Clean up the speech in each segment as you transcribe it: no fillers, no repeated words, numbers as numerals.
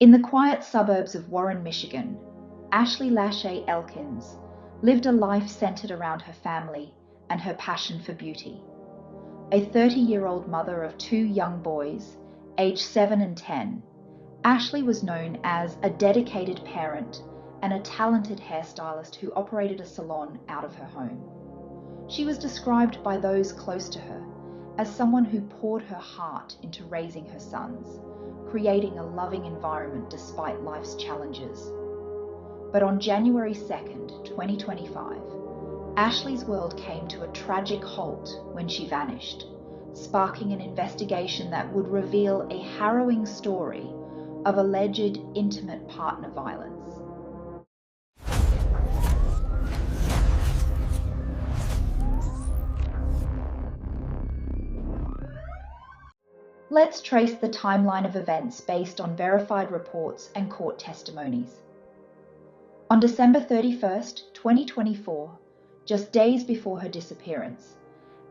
In the quiet suburbs of Warren, Michigan, Ashley Elkins lived a life centered around her family and her passion for beauty. A 30-year-old mother of two young boys, aged 7 and 10, Ashley was known as a dedicated parent and a talented hairstylist who operated a salon out of her home. She was described by those close to her as someone who poured her heart into raising her sons, creating a loving environment despite life's challenges. But on January 2nd, 2025, Ashley's world came to a tragic halt when she vanished, sparking an investigation that would reveal a harrowing story of alleged intimate partner violence. Let's trace the timeline of events based on verified reports and court testimonies. On December 31st, 2024, just days before her disappearance,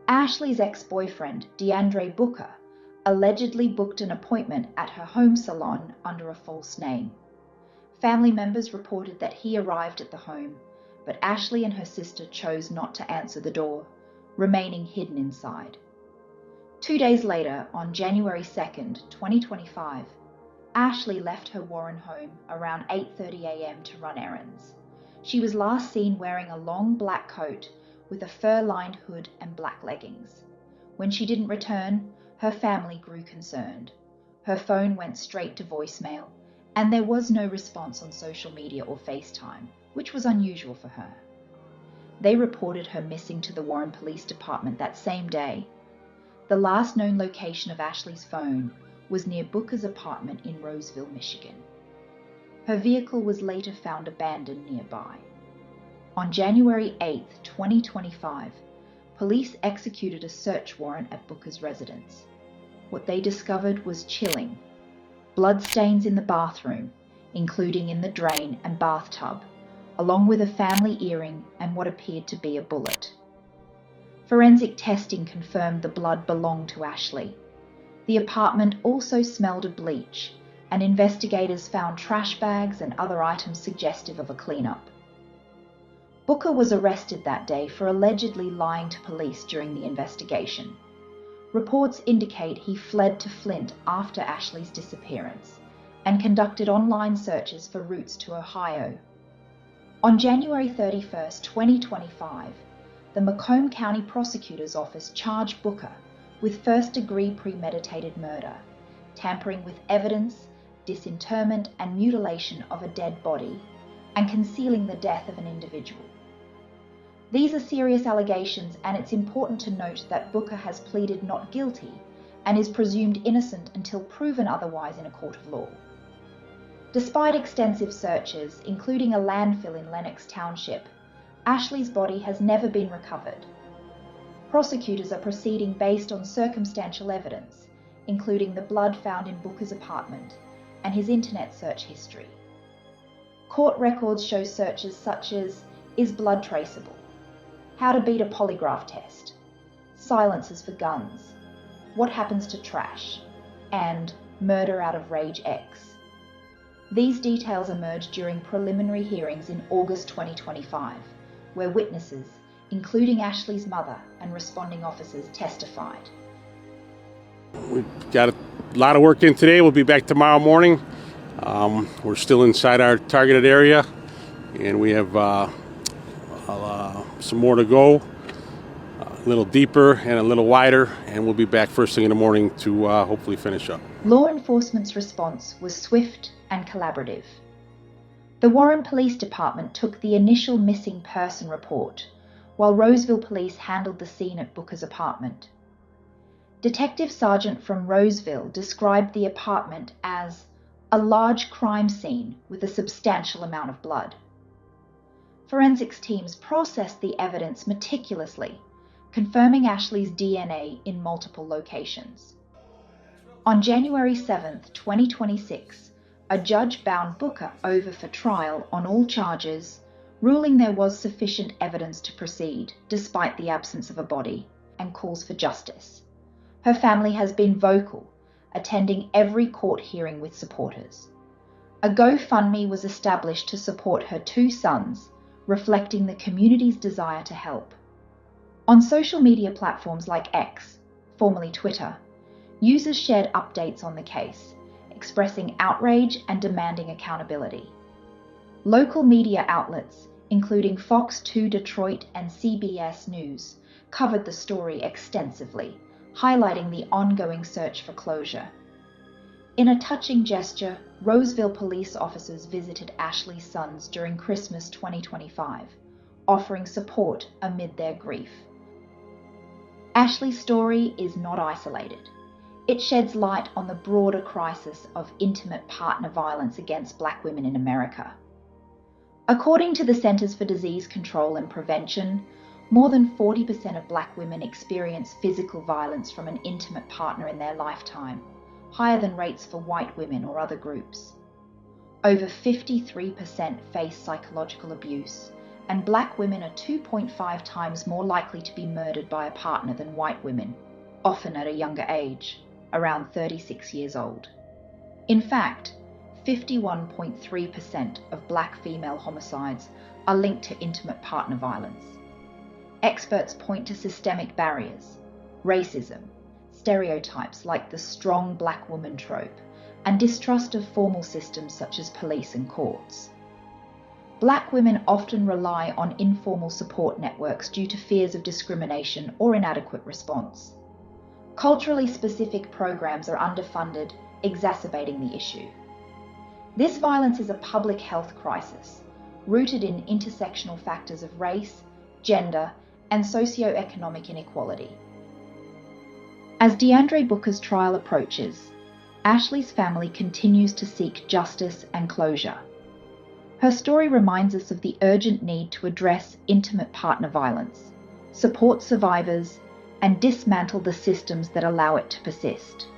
Ashley's ex-boyfriend, DeAndre Booker, allegedly booked an appointment at her home salon under a false name. Family members reported that he arrived at the home, but Ashley and her sister chose not to answer the door, remaining hidden inside. 2 days later, on January 2nd, 2025, Ashley left her Warren home around 8:30 a.m. to run errands. She was last seen wearing a long black coat with a fur-lined hood and black leggings. When she didn't return, her family grew concerned. Her phone went straight to voicemail, and there was no response on social media or FaceTime, which was unusual for her. They reported her missing to the Warren Police Department that same day. The last known location of Ashley's phone was near Booker's apartment in Roseville, Michigan. Her vehicle was later found abandoned nearby. On January 8, 2025, police executed a search warrant at Booker's residence. What they discovered was chilling. Bloodstains in the bathroom, including in the drain and bathtub, along with a family earring and what appeared to be a bullet. Forensic testing confirmed the blood belonged to Ashley. The apartment also smelled of bleach, and investigators found trash bags and other items suggestive of a cleanup. Booker was arrested that day for allegedly lying to police during the investigation. Reports indicate he fled to Flint after Ashley's disappearance and conducted online searches for routes to Ohio. On January 31, 2025, the Macomb County Prosecutor's Office charged Booker with first-degree premeditated murder, tampering with evidence, disinterment and mutilation of a dead body, and concealing the death of an individual. These are serious allegations, and it's important to note that Booker has pleaded not guilty and is presumed innocent until proven otherwise in a court of law. Despite extensive searches, including a landfill in Lenox Township, Ashley's body has never been recovered. Prosecutors are proceeding based on circumstantial evidence, including the blood found in Booker's apartment and his internet search history. Court records show searches such as, is blood traceable? How to beat a polygraph test? Silences for guns? What happens to trash? And murder out of rage X. These details emerged during preliminary hearings in August 2025, where witnesses, including Ashley's mother and responding officers, testified. We've got a lot of work in today. We'll be back tomorrow morning. We're still inside our targeted area, and we have some more to go, a little deeper and a little wider, and we'll be back first thing in the morning to hopefully finish up. Law enforcement's response was swift and collaborative. The Warren Police Department took the initial missing person report, while Roseville Police handled the scene at Booker's apartment. Detective Sergeant from Roseville described the apartment as a large crime scene with a substantial amount of blood. Forensics teams processed the evidence meticulously, confirming Ashley's DNA in multiple locations. On January 7, 2026, a judge bound Booker over for trial on all charges, ruling there was sufficient evidence to proceed, despite the absence of a body, and calls for justice. Her family has been vocal, attending every court hearing with supporters. A GoFundMe was established to support her 2 sons, reflecting the community's desire to help. On social media platforms like X, formerly Twitter, users shared updates on the case, expressing outrage and demanding accountability. Local media outlets, including Fox 2 Detroit and CBS News, covered the story extensively, highlighting the ongoing search for closure. In a touching gesture, Roseville police officers visited Ashley's sons during Christmas 2025, offering support amid their grief. Ashley's story is not isolated. It sheds light on the broader crisis of intimate partner violence against Black women in America. According to the Centers for Disease Control and Prevention, more than 40% of Black women experience physical violence from an intimate partner in their lifetime, higher than rates for white women or other groups. Over 53% face psychological abuse, and Black women are 2.5 times more likely to be murdered by a partner than white women, often at a younger age, around 36 years old. In fact, 51.3% of Black female homicides are linked to intimate partner violence. Experts point to systemic barriers, racism, stereotypes like the strong Black woman trope, and distrust of formal systems such as police and courts. Black women often rely on informal support networks due to fears of discrimination or inadequate response. Culturally specific programs are underfunded, exacerbating the issue. This violence is a public health crisis, rooted in intersectional factors of race, gender, and socioeconomic inequality. As DeAndre Booker's trial approaches, Ashley's family continues to seek justice and closure. Her story reminds us of the urgent need to address intimate partner violence, support survivors, and dismantle the systems that allow it to persist.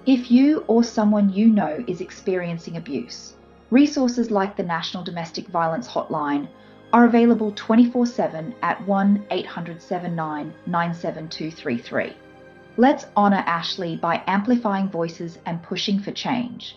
If you or someone you know is experiencing abuse, resources like the National Domestic Violence Hotline are available 24/7 at 1-800-79-97233. Let's honor Ashley by amplifying voices and pushing for change.